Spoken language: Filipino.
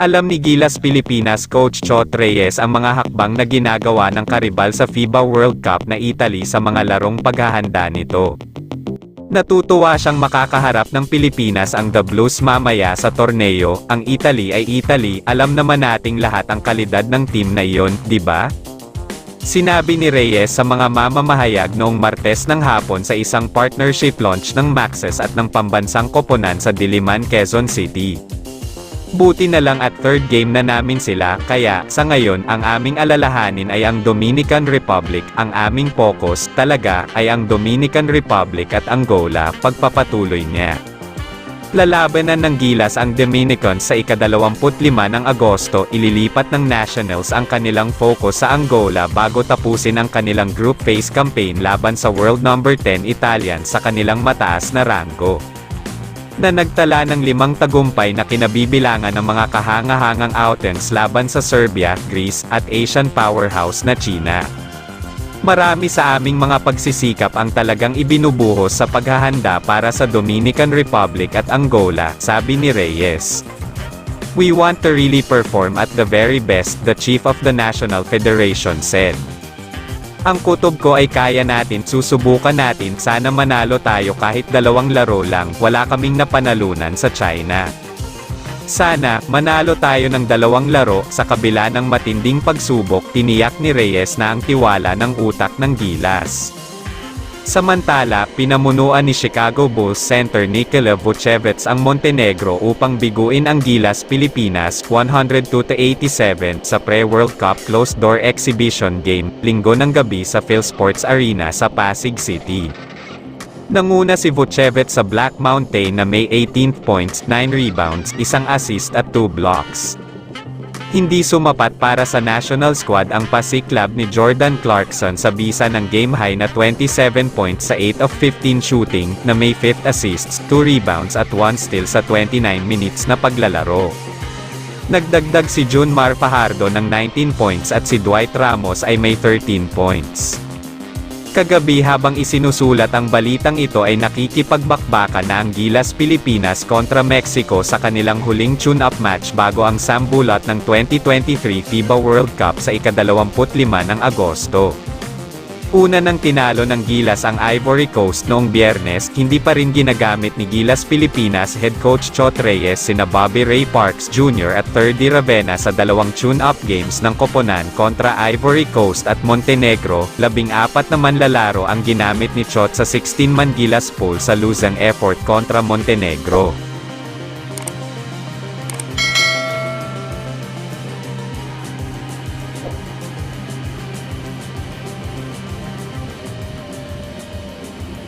Alam ni Gilas Pilipinas coach Chot Reyes ang mga hakbang na ginagawa ng Karibal sa FIBA World Cup na Italy sa mga larong paghahanda nito. Natutuwa siyang makakaharap ng Pilipinas ang The Blues mamaya sa torneo. Ang Italy ay Italy, alam naman nating lahat ang kalidad ng team na iyon, di ba? Sinabi ni Reyes sa mga mamamahayag noong Martes ng hapon sa isang partnership launch ng Maxes at ng pambansang koponan sa Diliman, Quezon City. Buti na lang at third game na namin sila, kaya, sa ngayon, ang aming alalahanin ay ang Dominican Republic, ang aming focus, talaga, ay ang Dominican Republic at Angola, pagpapatuloy niya. Lalabanan ng Gilas ang Dominicans sa ika-25 ng Agosto, ililipat ng Nationals ang kanilang focus sa Angola bago tapusin ang kanilang group phase campaign laban sa world number 10 Italian sa kanilang mataas na ranggo, na nagtala ng 5 tagumpay na kinabibilangan ng mga kahanga-hangang outings laban sa Serbia, Greece, at Asian powerhouse na China. Marami sa aming mga pagsisikap ang talagang ibinubuhos sa paghahanda para sa Dominican Republic at Angola, sabi ni Reyes. We want to really perform at the very best, the chief of the National Federation said. Ang kutob ko ay kaya natin, susubukan natin, sana manalo tayo kahit 2 laro lang, wala kaming napanalunan sa China. Sana, manalo tayo ng 2 laro, sa kabila ng matinding pagsubok, tiniyak ni Reyes na ang tiwala ng utak ng Gilas. Samantala, pinamunuan ni Chicago Bulls center Nikola Vucevic ang Montenegro upang biguin ang Gilas Pilipinas 102-87 sa pre-World Cup closed-door exhibition game, Linggo ng gabi sa PhilSports Arena sa Pasig City. Nanguna si Vucevic sa Black Mountain na may 18 points, 9 rebounds, 1 assist at 2 blocks. Hindi sumapat para sa national squad ang pasiklab ni Jordan Clarkson sa bisa ng game-high na 27 points sa 8 of 15 shooting, na may 5 assists, 2 rebounds at 1 steal sa 29 minutes na paglalaro. Nagdagdag si Junmar Fajardo ng 19 points at si Dwight Ramos ay may 13 points. Kagabi habang isinusulat ang balitang ito ay nakikipagbakbakan na ang Gilas Pilipinas kontra Mexico sa kanilang huling tune-up match bago ang sambulat ng 2023 FIBA World Cup sa ika-25 ng Agosto. Una nang tinalo ng Gilas ang Ivory Coast noong Biyernes, hindi pa rin ginagamit ni Gilas Pilipinas head coach Chot Reyes sina Bobby Ray Parks Jr. at Terdy Ravena sa 2 tune-up games ng koponan kontra Ivory Coast at Montenegro. 14 naman lalaro ang ginamit ni Chot sa 16-man Gilas pool sa losing effort kontra Montenegro.